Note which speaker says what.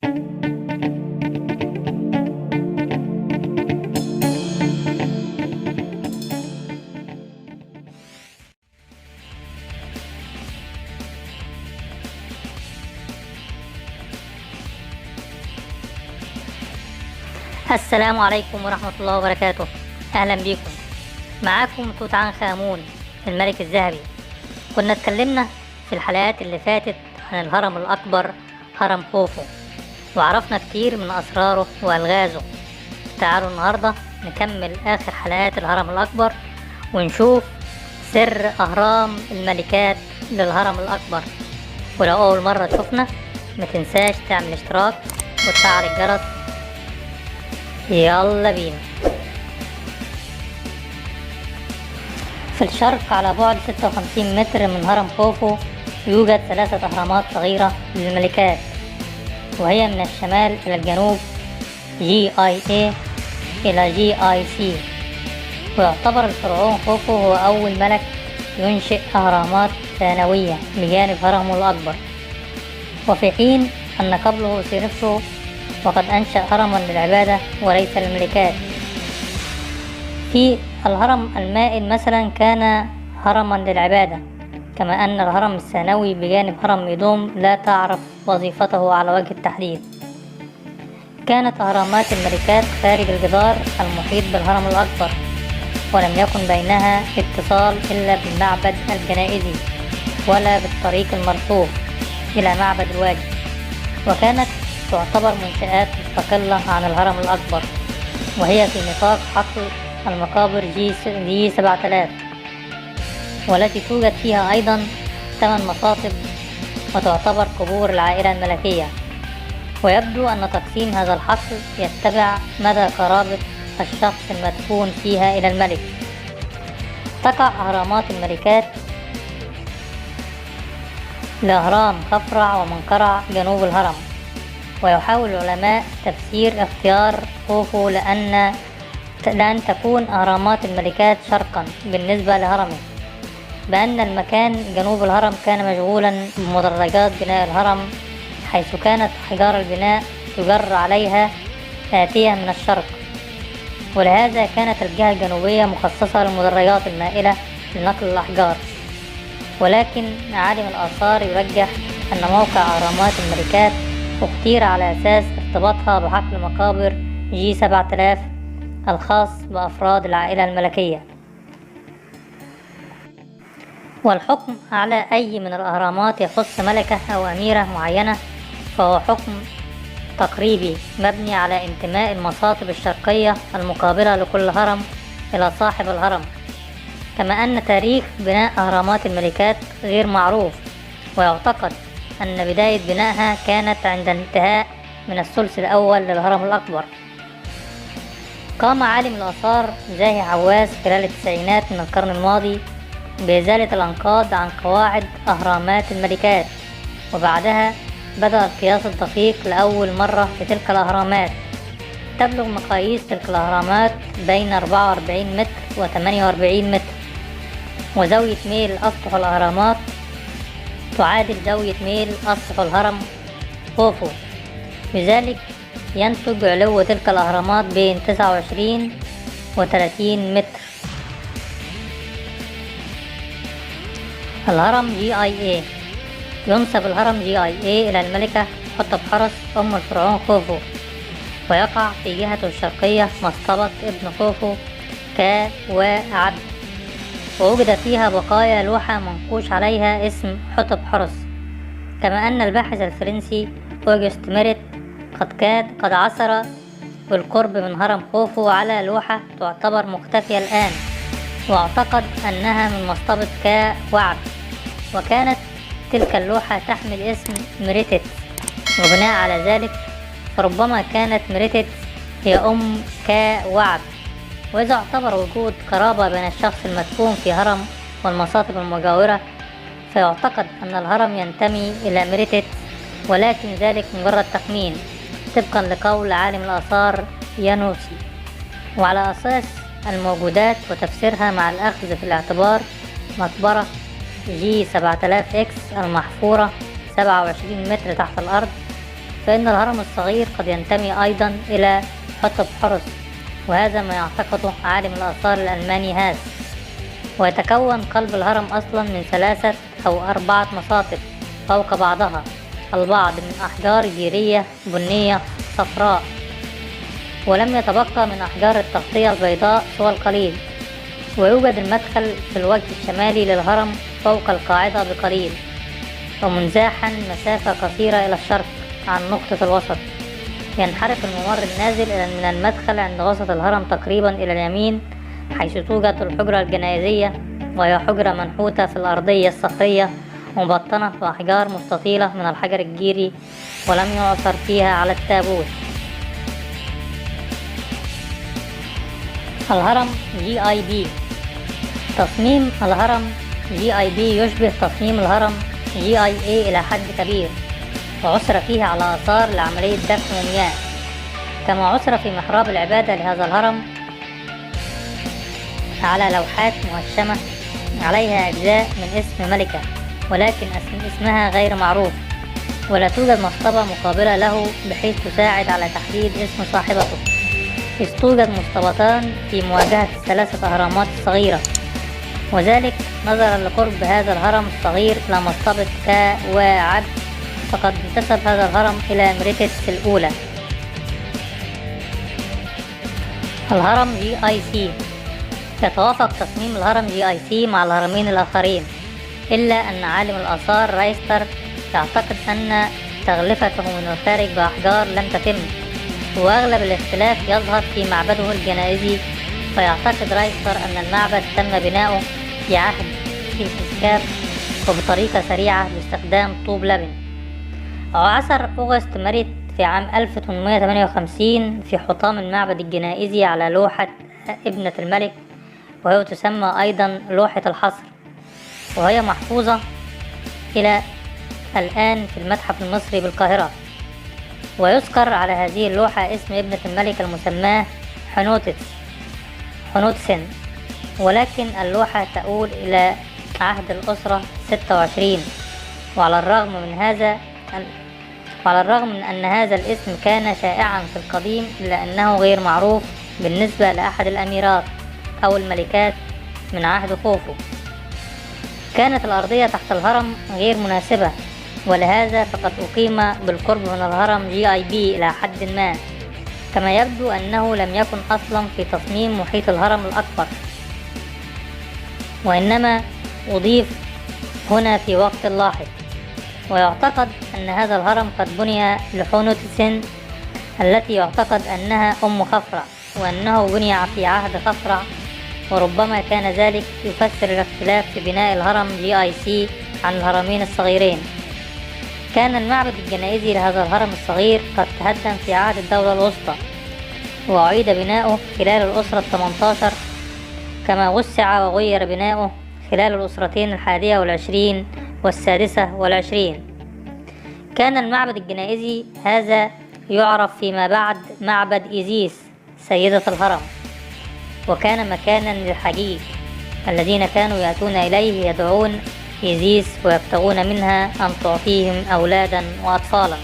Speaker 1: السلام عليكم ورحمة الله وبركاته. أهلا بيكم. معاكم توت عنخ آمون الملك الذهبي. كنا اتكلمنا في الحلقات اللي فاتت عن الهرم الأكبر هرم خوفو، وعرفنا كتير من أسراره وألغازه. تعالوا النهاردة نكمل آخر حلقات الهرم الأكبر ونشوف سر أهرام الملكات للهرم الأكبر. ولو أول مرة تشوفنا ما تنساش تعمل اشتراك وتفعل الجرس. يلا بينا. في الشرق على بعد 56 متر من هرم خوفو يوجد 3 أهرامات صغيرة للملكات، وهي من الشمال إلى الجنوب GIA إلى GIC. ويعتبر الفرعون خوفو هو أول ملك ينشئ أهرامات ثانوية بجانب هرمه الأكبر، وفي حين أن قبله سينفرو وقد أنشأ هرما للعبادة وليس للملكات. في الهرم المائل مثلا كان هرما للعبادة، كما أن الهرم الثانوي بجانب هرم ميدوم لا تعرف وظيفته على وجه التحديد. كانت أهرامات الملكات خارج الجدار المحيط بالهرم الأكبر، ولم يكن بينها اتصال إلا بالمعبد الجنائزي ولا بالطريق المرصوف إلى معبد الواجب، وكانت تعتبر منشآت مستقلة عن الهرم الأكبر، وهي في نطاق حقل المقابر جي 7000، والتي توجد فيها أيضا 8 مصاطب وتعتبر قبور العائلة الملكية. ويبدو أن تقسيم هذا الحقل يتبع مدى قرابة الشخص المدفون فيها إلى الملك. تقع أهرامات الملكات لأهرام خفرع ومنقرع جنوب الهرم، ويحاول العلماء تفسير اختيار خوفو لأن تكون أهرامات الملكات شرقا بالنسبة لهرمه، بأن المكان جنوب الهرم كان مشغولا بمدرجات بناء الهرم، حيث كانت أحجار البناء تجر عليها آتية من الشرق، ولهذا كانت الجهة الجنوبية مخصصة للمدرجات المائلة لنقل الأحجار. ولكن عالم الآثار يرجح أن موقع أهرامات الملكات اختير على أساس ارتباطها بحقل مقابر جي 7000 الخاص بأفراد العائلة الملكية. والحكم على أي من الأهرامات يخص ملكة أو أميرة معينة فهو حكم تقريبي مبني على انتماء المصاطب الشرقية المقابلة لكل هرم إلى صاحب الهرم، كما أن تاريخ بناء أهرامات الملكات غير معروف، ويعتقد أن بداية بنائها كانت عند الانتهاء من الثلث الأول للهرم الأكبر. قام عالم الآثار زاهي عواس خلال التسعينات من القرن الماضي بإزالة الأنقاض عن قواعد أهرامات الملكات، وبعدها بدأ القياس الدقيق لأول مرة في تلك الأهرامات. تبلغ مقاييس تلك الأهرامات بين 44 متر و 48 متر، وزاوية ميل أسطح الأهرامات تعادل زاوية ميل أسطح الهرم خوفو، بذلك ينتج علو تلك الأهرامات بين 29 و 30 متر. الهرم GIA ينسب الهرم GIA إلى الملكة حتحورس أم الفرعون خوفو، ويقع في جهته الشرقية مصطبة ابن خوفو كا وعبد، ووجد فيها بقايا لوحة منقوش عليها اسم حتحورس. كما أن الباحث الفرنسي أوغست ميريت قد عثر بالقرب من هرم خوفو على لوحة تعتبر مختفية الآن، واعتقد أنها من مصطبة كا وعبد، وكانت تلك اللوحة تحمل اسم ميريتت، وبناء على ذلك فربما كانت ميريتت هي أم كا وعبد. وإذا اعتبر وجود قرابة بين الشخص المدفون في هرم والمصاطب المجاورة فيعتقد أن الهرم ينتمي إلى ميريتت، ولكن ذلك مجرد تخمين طبقا لقول عالم الآثار يانوسي. وعلى أساس الموجودات وتفسيرها مع الأخذ في الاعتبار مقبرة جي 7000 إكس المحفورة 27 متر تحت الأرض فإن الهرم الصغير قد ينتمي أيضا إلى حتشبسوت، وهذا ما يعتقده عالم الآثار الألماني هاس. ويتكون قلب الهرم أصلا من 3 أو 4 مساطب فوق بعضها، البعض من أحجار جيرية بنية صفراء، ولم يتبقى من أحجار التغطية البيضاء سوى القليل. ويوجد المدخل في الوجه الشمالي للهرم فوق القاعدة بقليل، ومنزاحا مسافة قصيرة إلى الشرق عن نقطة الوسط. ينحرف الممر النازل من المدخل عند وسط الهرم تقريبا إلى اليمين، حيث توجد الحجرة الجنائزية، وهي حجرة منحوتة في الأرضية الصخرية مبطنة بأحجار مستطيلة من الحجر الجيري، ولم يعثر فيها على التابوت. الهرم GIB. تصميم الهرم GIB يشبه تصميم الهرم GIA إلى حد كبير، وعثر فيه على آثار لعملية دفن ومياه، كما عثر في محراب العبادة لهذا الهرم على لوحات مهشمة عليها أجزاء من اسم ملكة، ولكن اسمها غير معروف، ولا توجد مصطبة مقابلة له بحيث تساعد على تحديد اسم صاحبته، إذ توجد مصطبتان في مواجهة ال3 أهرامات الصغيرة، وذلك نظرا لقرب هذا الهرم الصغير إلى مصطبة كا وعد، فقد انتسب هذا الهرم إلى مريتس الأولى. الهرم GIC. يتوافق تصميم الهرم GIC مع الهرمين الآخرين، إلا أن عالم الآثار رايستر يعتقد أن تغلفته من الخارج بأحجار لم تتم، وأغلب الاختلاف يظهر في معبده الجنائزي. فيعتقد رايستر أن المعبد تم بناؤه في عهد كيسكاف وبطريقة سريعة باستخدام طوب لبن. عثر أغسطس ماريت في عام 1858 في حطام المعبد الجنائزي على لوحة ابنة الملك، وهي تسمى أيضا لوحة الحصر، وهي محفوظة إلى الآن في المتحف المصري بالقاهرة. ويذكر على هذه اللوحة اسم ابنة الملك المسماة حنوتسن، ولكن اللوحة تؤول إلى عهد الأسرة 26. وعلى الرغم من أن هذا الاسم كان شائعا في القديم، إلا أنه غير معروف بالنسبة لأحد الأميرات أو الملكات من عهد خوفو. كانت الأرضية تحت الهرم غير مناسبة، ولهذا فقد أقيم بالقرب من الهرم GIB إلى حد ما، كما يبدو أنه لم يكن أصلا في تصميم محيط الهرم الأكبر، وإنما أضيف هنا في وقت لاحق. ويعتقد أن هذا الهرم قد بني لحنوتسن التي يعتقد أنها أم خفرع، وأنه بني في عهد خفرع، وربما كان ذلك يفسر الاختلاف في بناء الهرم GIC عن الهرمين الصغيرين. كان المعبد الجنائزي لهذا الهرم الصغير قد تهدم في عهد الدولة الوسطى، وأعيد بناؤه خلال الأسرة 18، كما وسع وغير بناؤه خلال الأسرتين 21 و26. كان المعبد الجنائزي هذا يعرف فيما بعد معبد إيزيس سيدة الهرم، وكان مكانا للحجيج الذين كانوا يأتون إليه يدعون إيزيس ويبتغون منها أن تعطيهم أولادا وأطفالا.